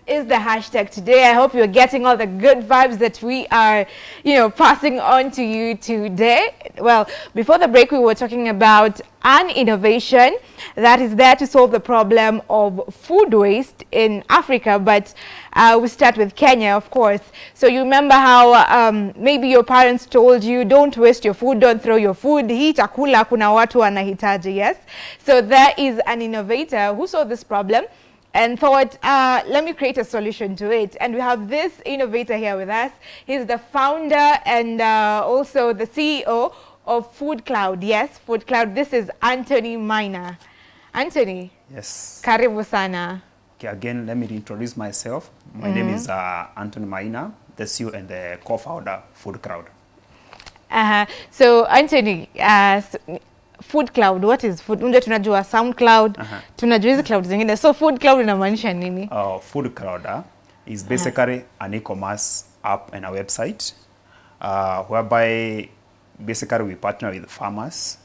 is the hashtag today. I hope you're getting all the good vibes that we are, passing on to you today. Well, before the break, we were talking about an innovation that is there to solve the problem of food waste in Africa, but we start with Kenya, of course. So you remember how maybe your parents told you, don't waste your food, don't throw your food, hii chakula kuna watu wanahitaji, yes? So there is an innovator who saw this problem and thought, let me create a solution to it. And we have this innovator here with us. He's the founder and also the CEO of Food Cloud. Yes, Food Cloud. This is Anthony Maina. Anthony. Yes. Karibu sana. Okay, again, let me introduce myself. My name is Anthony Maina, the CEO and the co-founder Food Cloud. So Anthony, Food Cloud, what is food? Unja tunajua SoundCloud, tunajua hizi cloud zingine. So Food Cloud inamaanisha nini? Food Cloud is basically an e-commerce app and a website whereby basically we partner with farmers.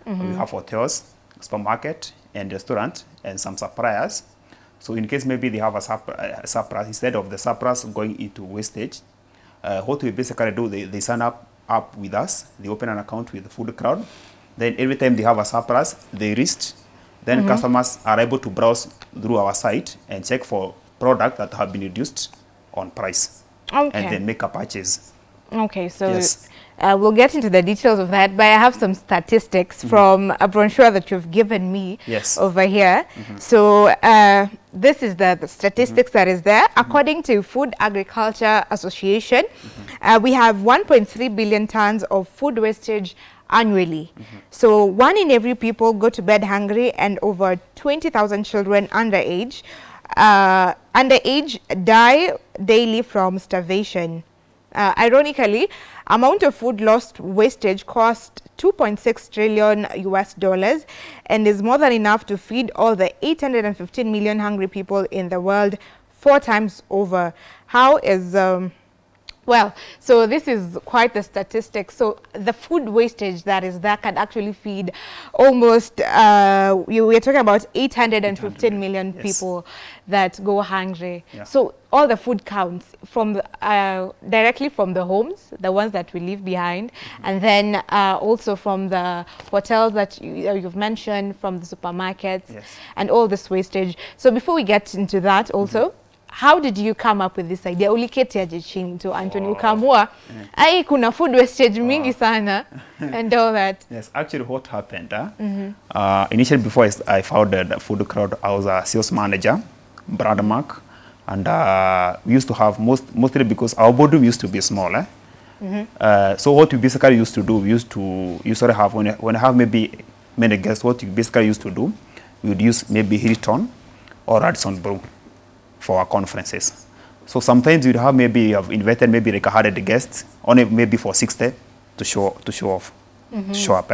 We have hotels, supermarket, and restaurant, and some suppliers. So in case maybe they have a surplus, instead of the surplus going into wastage, what we basically do, they sign up with us, they open an account with the Food Cloud. Then every time they have a surplus, they list. Then customers are able to browse through our site and check for products that have been reduced on price. Okay. And then make a purchase. Okay, so yes. We'll get into the details of that, but I have some statistics from a brochure that you've given me over here. So this is the statistics that is there. According to Food Agriculture Association, we have 1.3 billion tons of food wastage annually. So 1 in every people go to bed hungry, and over 20,000 children underage die daily from starvation. Ironically, amount of food lost wastage cost $2.6 trillion US and is more than enough to feed all the 815 million hungry people in the world 4 times over. How is well, so this is quite the statistic. So the food wastage that is there can actually feed almost, we're talking about 815 million people that go hungry. So all the food counts from directly from the homes, the ones that we leave behind, and then also from the hotels that you've mentioned, from the supermarkets, and all this wastage. So before we get into that also, how did you come up with this idea? Uliketi aje chini to Anthony ukamua, ai kuna food wastage mingi sana and all that. Yes, actually what happened, initially before I founded Food Cloud, I was a sales manager, brand mark, and we used to have mostly because our boardroom used to be small. So what we basically used to do, we used to usually have, when I have maybe many guests, what we basically used to do, we would use maybe Hilton or Radisson Blu for our conferences. So sometimes you'd have maybe you have invited maybe like 100 guests, only maybe for 60 to show off, show up.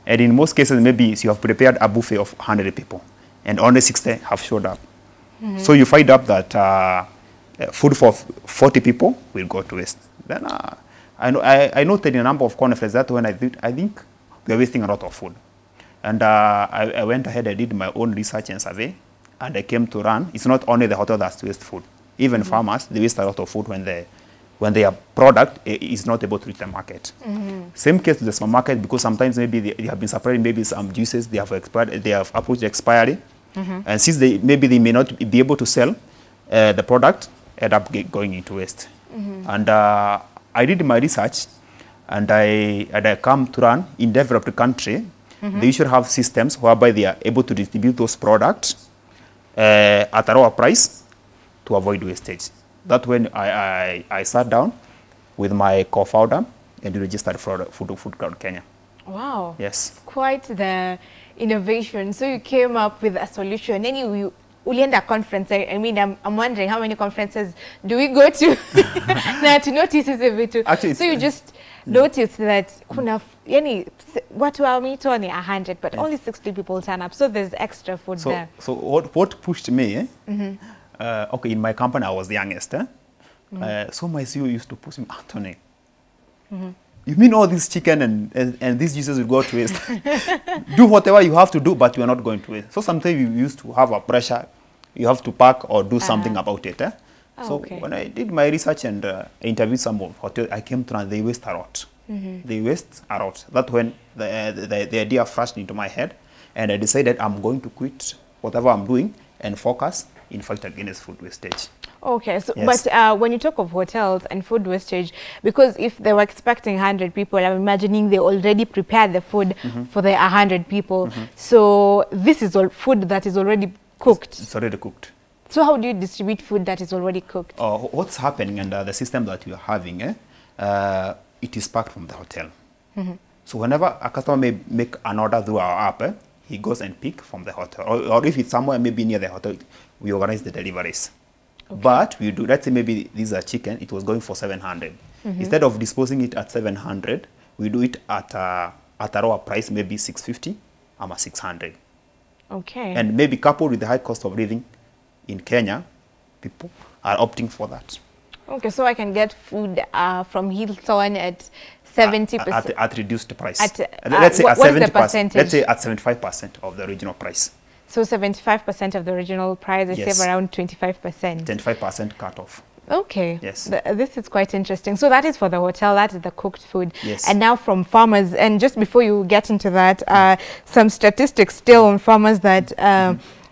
And in most cases, maybe you have prepared a buffet of 100 people, and only 60 have showed up. So you find out that food for 40 people will go to waste. Then I noted in a number of conferences that when I think we are wasting a lot of food. And I went ahead, I did my own research and survey, and I came to run. It's not only the hotel that waste food. Even farmers, they waste a lot of food when their product is not able to reach the market. Same case with the supermarket, because sometimes maybe they have been supplying maybe some juices, they have expired, they have approached expiry, and since they may not be able to sell the product, end up going into waste. And I did my research, and I come to run in developed country. They should have systems whereby they are able to distribute those products at a lower price to avoid wastage. That's when I sat down with my co-founder and registered for Food Cloud Kenya. Wow. Yes. Quite the innovation. So you came up with a solution. Anyway, ulienda conference. I mean, I'm wondering how many conferences do we go to now to notice this vitu. Actually, so you just notice that kuna yani watu wameitwa ni 100, but only 60 people turn up. So there's extra food there. So what pushed me? Okay, in my company I was the youngest. So my CEO used to push me, Anthony. You mean all this chicken and these juices will go to waste? Do whatever you have to do, but you are not going to waste. So sometimes we used to have a pressure you have to pack or do something about it. Oh, so okay. when I did my research and interviewed some of hotels, I came to know they waste a lot. They waste a lot. That's when the idea flashed into my head, and I decided I'm going to quit whatever I'm doing and focus in fight against food wastage. Okay, so Yes. but when you talk of hotels and food wastage, because if they were expecting 100 people, I'm imagining they already prepared the food for the 100 people. So this is all food that is already cooked. It's already cooked. So how do you distribute food that is already cooked? What's happening and the system that we are having, it is packed from the hotel. So whenever a customer may make an order through our app, he goes and pick from the hotel. Or if it's somewhere maybe near the hotel, we organize the deliveries. Okay. But we do, let's say maybe this is a chicken, it was going for 700. Instead of disposing it at 700, we do it at a lower price, maybe 650 or 600. Okay. And maybe coupled with the high cost of living in Kenya, people are opting for that. Okay, so I can get food from Hilton at 70%. At reduced price. Let's say at what's the 70%. percentage? Let's say at 75% of the original price. So 75% of the original price, I Yes. save around 25%. 25% cut off. Okay. Yes. This is quite interesting. So that is for the hotel, that is the cooked food. Yes. And now from farmers, and just before you get into that, some statistics still on farmers that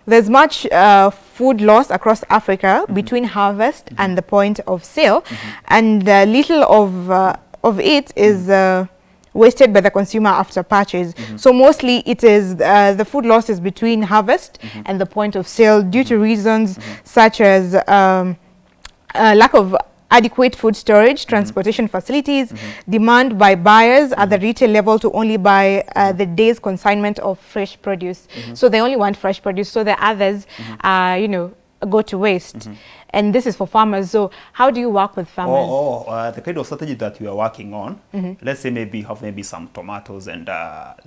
there's much food loss across Africa between harvest and the point of sale, and little of it is wasted by the consumer after purchase. So mostly it is the food loss is between harvest and the point of sale due to reasons such as lack of adequate food storage, transportation facilities, demand by buyers at the retail level to only buy the day's consignment of fresh produce. So they only want fresh produce, so the others, you know, go to waste. And this is for farmers. So how do you work with farmers? The kind of strategy that we are working on, let's say maybe you have maybe some tomatoes and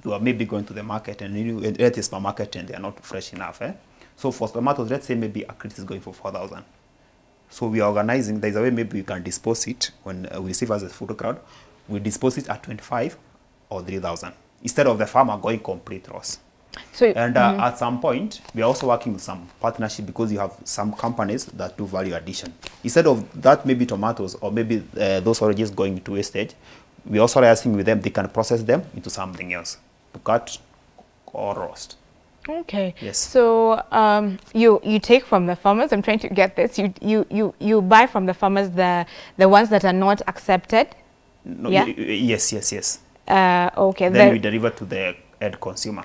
you are maybe going to the market and you at the supermarket and they are not fresh enough. So for tomatoes, let's say maybe a crate is going for 4,000. So we are organizing, there's a way maybe we can dispose it when we receive as a food crowd, we dispose it at 25 or 3,000 instead of the farmer going complete loss. So, and at some point, we are also working with some partnership because you have some companies that do value addition. Instead of that, maybe tomatoes or maybe those oranges going to wastage, we also are asking with them, they can process them into something else to cut or roast. Okay. Yes. So you take from the farmers. I'm trying to get this. You buy from the farmers the ones that are not accepted. No, yeah. Yes. Okay. Then we deliver to the end consumer.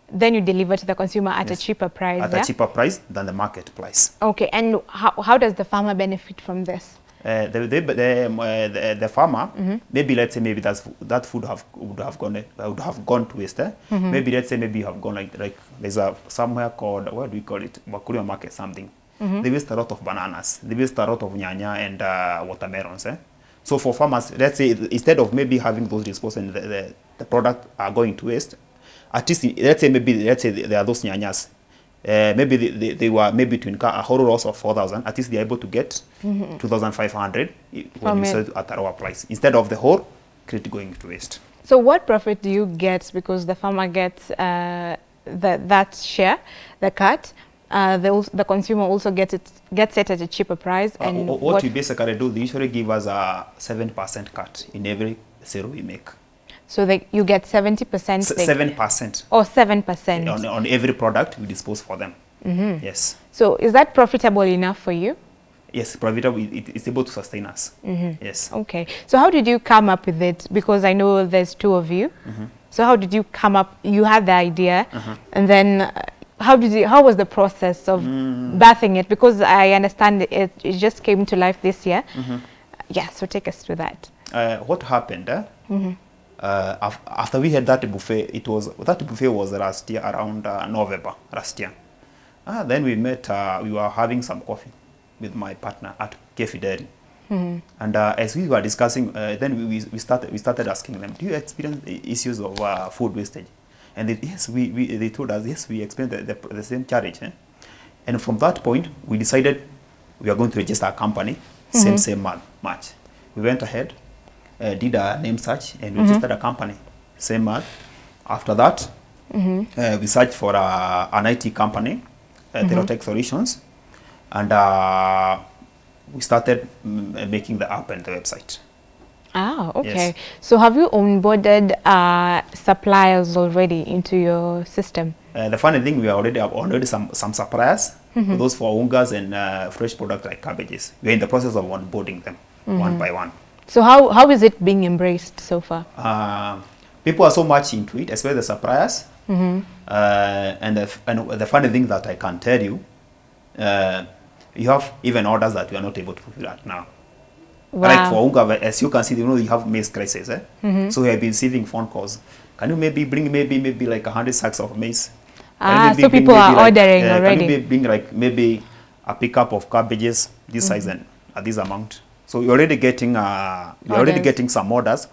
Then you deliver to the consumer at a cheaper price. At a cheaper price than the market price. Okay. And how does the farmer benefit from this? The farmer, maybe let's say maybe that food would have gone to waste. Maybe let's say maybe you have gone like there's a somewhere called, what do we call it, Bakuria market something. They waste a lot of bananas. They waste a lot of nyanya and watermelons. So for farmers, let's say instead of maybe having those disposed and the product are going to waste, at least let's say there are those nyanyas. Maybe they were maybe between a whole loss of 4,000. At least they're able to get 2,500 when you sell it at a lower price instead of the whole crate going to waste. So what profit do you get because the farmer gets that share, the cut? The consumer also gets it at a cheaper price. And what we basically do, they usually give us a 7% cut in every sale we make. So you get 70%? 7%. Or 7%? On every product we dispose for them. Yes. So is that profitable enough for you? Yes, profitable. It's able to sustain us. Yes. Okay. So how did you come up with it? Because I know there's two of you. So how did you come up? You had the idea, and then how was the process of birthing it? Because I understand it just came to life this year. Yeah. So take us through that. What happened? After we had that buffet, that buffet was last year around November last year. Then we met. We were having some coffee with my partner at Cafe Dairy, and as we were discussing, then we started asking them, "Do you experience issues of food wastage?" And they told us, "Yes, we experienced the same challenge." And from that point, we decided we are going to register a company, same March. We went ahead. Did a name search and registered a company same month. After that, we searched for an IT company, Therotech Solutions. and we started making the app and the website. Ah, okay. Yes. So have you onboarded suppliers already into your system? The funny thing, we already have onboarded some suppliers, those for ungas and fresh products like cabbages. We're in the process of onboarding them one by one. So how is it being embraced so far? People are so much into it, especially the suppliers. And the funny thing that I can tell you, you have even orders that we are not able to fulfill at now. Wow. Like for unga, as you can see, you have maize crisis. So we have been receiving phone calls. Can you maybe bring maybe like 100 sacks of maize? So people are ordering already. Can you bring like maybe a pickup of cabbages this size and at this amount? So we're already getting some orders.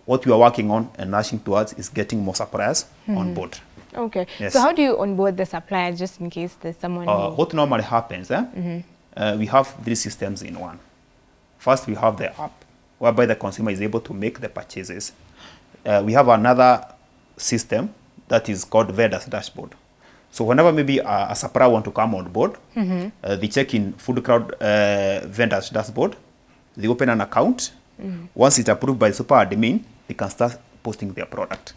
What we are working on and rushing towards is getting more suppliers on board. Okay. Yes. So how do you onboard the suppliers, just in case there's someone what normally happens, we have 3 systems in one. First, we have the app, whereby the consumer is able to make the purchases. We have another system that is called vendor's dashboard. So whenever maybe a supplier want to come on board, they check in Food Crowd vendor's dashboard, they open an account. Once it's approved by the super admin, they can start posting their product.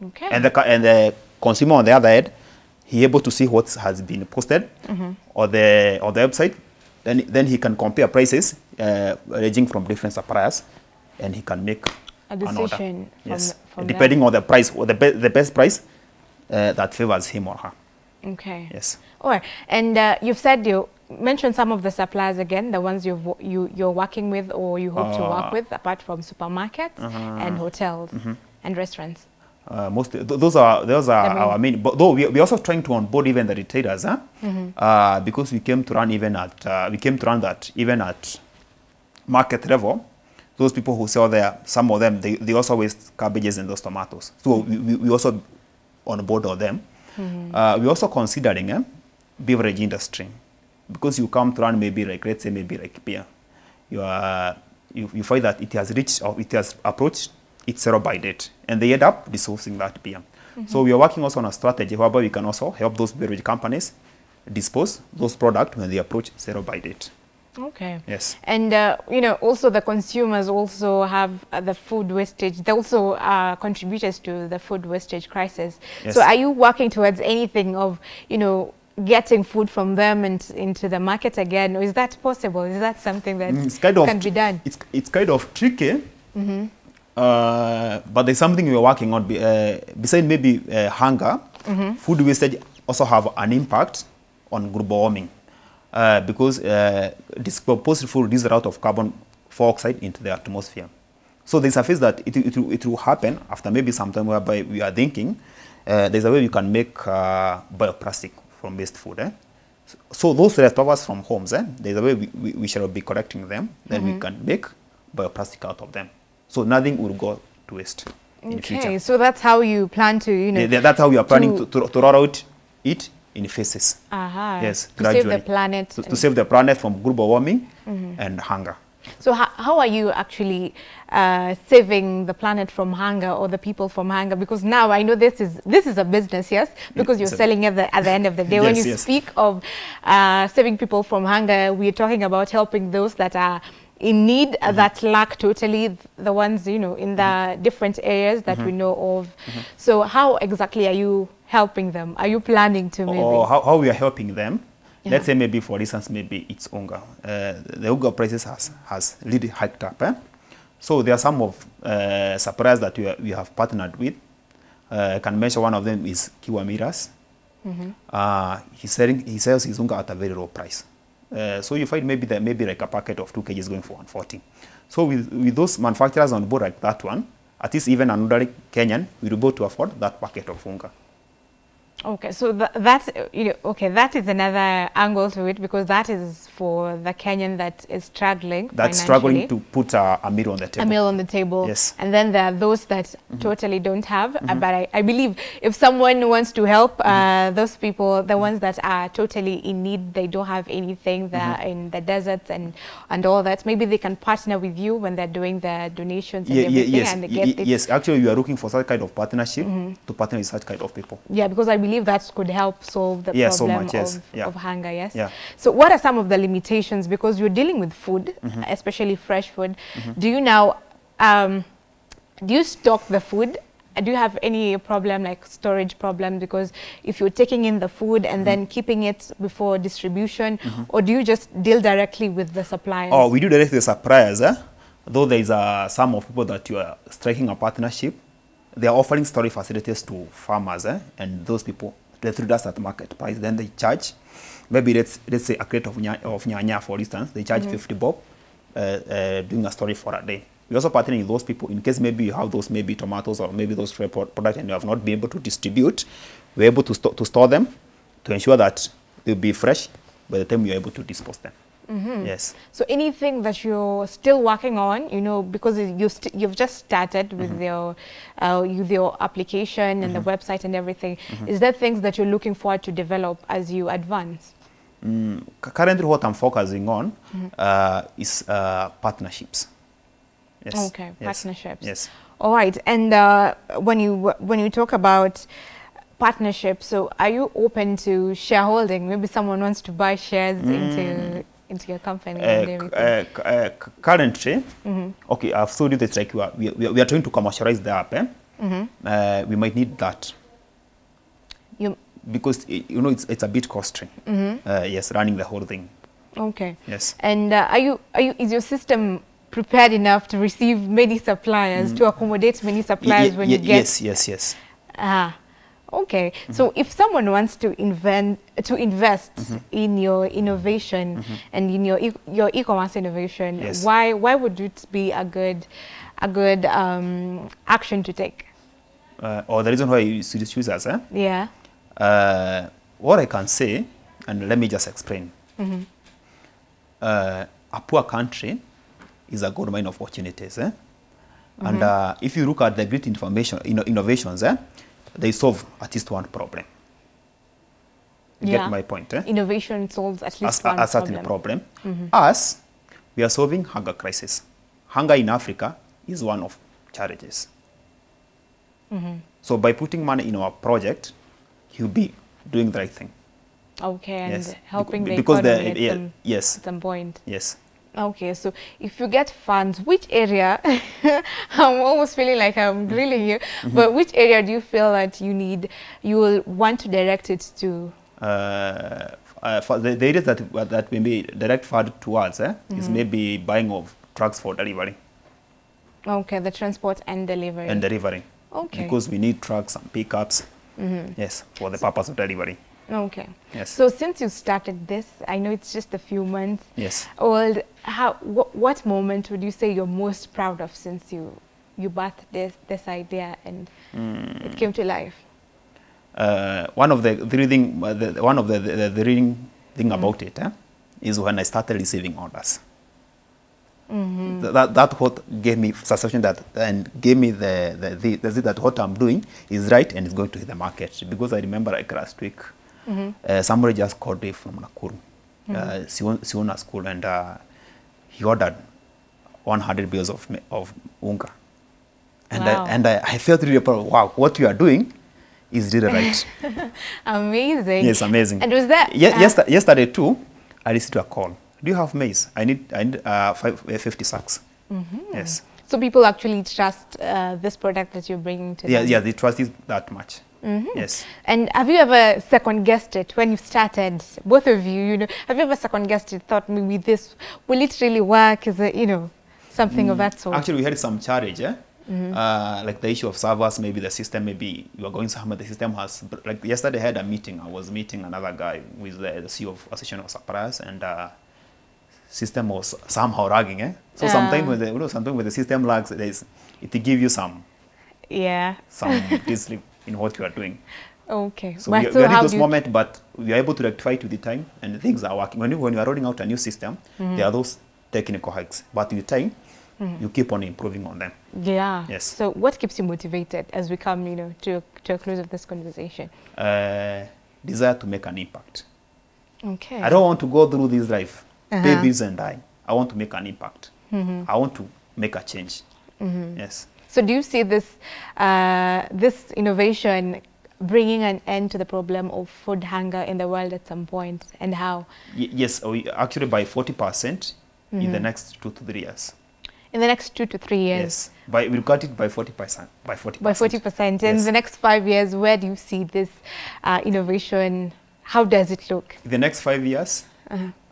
Okay. And the consumer on the other end, he able to see what has been posted on the website. Then he can compare prices ranging from different suppliers, and he can make a decision from depending on the price or the best price that favors him or her. Okay. Yes. All right. And you've said you mentioned some of the suppliers again, the ones you're working with or you hope to work with, apart from supermarkets and hotels and restaurants. Those are our main. But though we're also trying to onboard even the retailers, because we came to run that even at market level. Those people who sell there, some of them they also waste cabbages and those tomatoes. So we also onboard all them. We're also considering beverage industry, because you come to run maybe like, let's say maybe like beer. You find that it has reached or it has approached its zero by date, and they end up disposing that beer. So we are working also on a strategy whereby we can also help those beverage companies dispose those products when they approach zero by date. Okay. Yes. And also the consumers also have the food wastage. They also are contributors to the food wastage crisis. Yes. So are you working towards anything of getting food from them and into the market again, or is that possible? Is that something that can be done? It's kind of tricky. But there's something we're working on. Besides maybe hunger, food wastage also have an impact on global warming, because disproportionate food releases a lot of carbon dioxide into the atmosphere. So there's a phase that it will happen after maybe some time, whereby we are thinking there's a way we can make bioplastic from waste food. So those leftovers from homes, there's a way we shall be collecting them, then we can make bioplastic out of them. So nothing will go to waste in the future. Okay, so that's how you plan to, that's how we are planning to roll out it in phases. Yes, to gradually. save the planet. To save the planet from global warming and hunger. So how are you actually saving the planet from hunger or the people from hunger? Because now I know this is a business, yes? Because you're selling at the end of the day. When you speak of saving people from hunger, we're talking about helping those that are in need, that lack totally, the ones, in the different areas that we know of. So how exactly are you helping them? Are you planning to maybe? Or how we are helping them? Let's say maybe, for instance, maybe it's unga. The unga prices has really hiked up. So there are some of suppliers that we have partnered with. I can mention one of them is Kiwamiras. He sells his unga at a very low price. So you find maybe like a packet of 2 kg going for 140. So with those manufacturers on board like that one, at least even another Kenyan will be able to afford that packet of unga. Okay, so that's that is another angle to it, because that is for the Kenyan that is struggling. That's struggling to put a meal on the table. A meal on the table. Yes. And then there are those that totally don't have. But I believe if someone wants to help those people, the ones that are totally in need, they don't have anything, they're in the deserts and all that, maybe they can partner with you when they're doing the donations and everything. Yes, and they get yes. Actually, we are looking for such kind of partnership to partner with such kind of people. Yeah, because I believe believe that could help solve the Yeah, so problem much, yes. of hunger, yes? Yeah. So what are some of the limitations? Because you're dealing with food, especially fresh food. Do you now, do you stock the food? Do you have any problem like storage problem? Because if you're taking in the food and then keeping it before distribution, or do you just deal directly with the suppliers? Oh, we do directly with the suppliers. Though there is some of people that you are striking a partnership, they are offering storage facilities to farmers, and those people, they through us at market price. Then they charge, maybe let's say a crate of nyanya, for instance, they charge 50 bob doing a storage for a day. We also partnering with those people in case maybe you have those maybe tomatoes or maybe those products and you have not been able to distribute. We're able to store them to ensure that they'll be fresh by the time you're able to dispose them. Yes. So anything that you're still working on, you know, because you've just started with your application and the website and everything, is there things that you're looking forward to develop as you advance? Currently, what I'm focusing on is partnerships. Yes. Okay, yes. partnerships. Yes. All right, and when you talk about partnerships, so are you open to shareholding? Maybe someone wants to buy shares into your company and everything. Currently, okay, I've told you that like we are trying to commercialize the app. We might need that because you know it's a bit costly. Yes, running the whole thing. Okay. Yes. And is your system prepared enough to receive many suppliers, to accommodate many suppliers when you get? Yes. Ah, okay. So if someone wants to invest in your innovation and in your e-commerce innovation, why would it be a good action to take? Or the reason why you should choose us, Yeah. What I can say, and let me just explain. A poor country is a gold mine of opportunities. And if you look at the great innovations, they solve at least one problem. You get my point? Innovation solves at least one certain problem. Us, we are solving hunger crisis. Hunger in Africa is one of challenges. So by putting money in our project, you'll be doing the right thing. Okay, and helping the because economy at some point. Yes. Okay, so if you get funds, which area, I'm almost feeling like I'm grilling you, but which area do you feel that you will want to direct it to? For the areas that we may direct fund towards is maybe buying of trucks for delivery. Okay, the transport and delivery. And delivery. Okay. Because we need trucks and pickups, yes, for the purpose of delivery. Okay. Yes. So since you started this, I know it's just a few months. Yes. Old. What moment would you say you're most proud of since you birthed this idea and it came to life? One of the thrilling thing about it is when I started receiving orders. That what gave me satisfaction and gave me that what I'm doing is right and it's going to hit the market. Because I remember like last week, somebody just called me from Nakuru, Siona school, and he ordered 100 bales of unga. And, wow. I felt really proud. Wow, what you are doing is really right. Amazing. Yes, amazing. And was that? Yesterday too, I received a call. Do you have maize? I need 50 sacks. Yes. So people actually trust this product that you're bringing to them? Yeah, they trust it that much. Yes. And have you ever second-guessed it when you started, both of you, have you ever second-guessed it, thought maybe this, will it really work? Is it, something of that sort? Actually, we had some challenge, like the issue of servers, maybe the system, maybe you are going somewhere, the system has, like yesterday I had a meeting, I was meeting another guy with the CEO of Association of Suppliers, and system was somehow lagging, So sometimes when the system lags, it gives you some dislip in what you are doing. Okay. So we are in those moments, but we are able to rectify it with the time, and things are working. When you are rolling out a new system, there are those technical hacks, but with time, you keep on improving on them. Yeah. Yes. So what keeps you motivated as we come, to a close of this conversation? Desire to make an impact. Okay. I don't want to go through this life, pay bills and die. I want to make an impact. I want to make a change. Yes. So do you see this this innovation bringing an end to the problem of food hunger in the world at some point, and how? Yes, actually by 40% in the next 2 to 3 years. In the next 2 to 3 years? Yes, we'll cut it by 40%. By 40%. By 40%. In the next 5 years, where do you see this innovation? How does it look? In the next 5 years,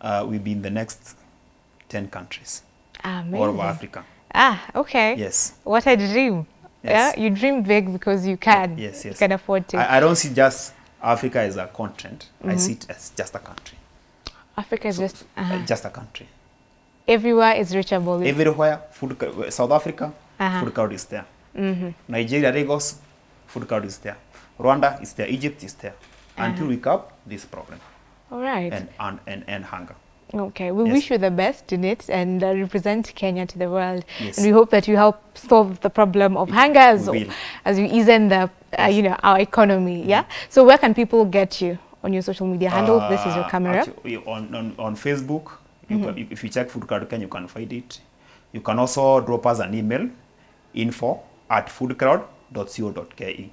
we'll be in the next 10 countries. Amazing. All over Africa. Okay. Yes. What a dream. Yes. Yeah, you dream big because you can. Yes, yes. You can afford to. I don't see just Africa as a continent. I see it as just a country. Africa is just a country. Everywhere is reachable. Everywhere, South Africa, food crowd is there. Nigeria, Lagos, food crowd is there. Rwanda is there. Egypt is there. Until we curb this problem. All right. And hunger. Okay, we wish you the best in it and represent Kenya to the world. Yes. And we hope that you help solve the problem of hunger as you ease in the, our economy. Yeah. So where can people get you on your social media handles? This is your camera. Actually, on Facebook, you can, if you check Food Crowd Kenya, you can find it. You can also drop us an email, info@foodcrowd.co.ke.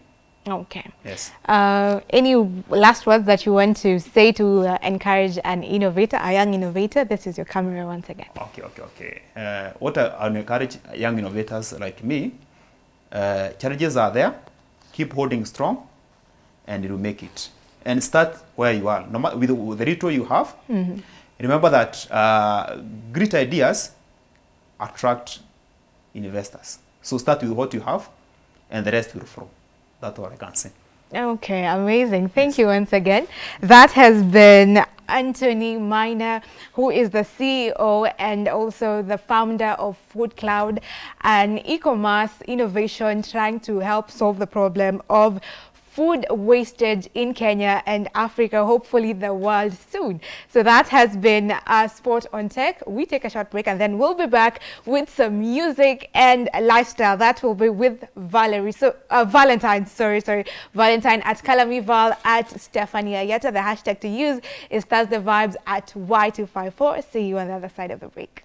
Okay. Yes. Any last words that you want to say to encourage an innovator, a young innovator? This is your camera once again. Okay. What I encourage young innovators like me, challenges are there. Keep holding strong, and you will make it. And start where you are. No matter with the little you have. Remember that great ideas attract investors. So start with what you have, and the rest will flow. That's all I can say. Okay, amazing. Thank you once again. That has been Anthony Miner, who is the CEO and also the founder of Food Cloud, an e-commerce innovation trying to help solve the problem of food wastage in Kenya and Africa, hopefully the world soon. So that has been Sport on Tech. We take a short break and then we'll be back with some music and lifestyle. That will be with Valentine at Kalamival at Stephanie Ayeta. The hashtag to use is Thursday Vibes at Y254. See you on the other side of the break.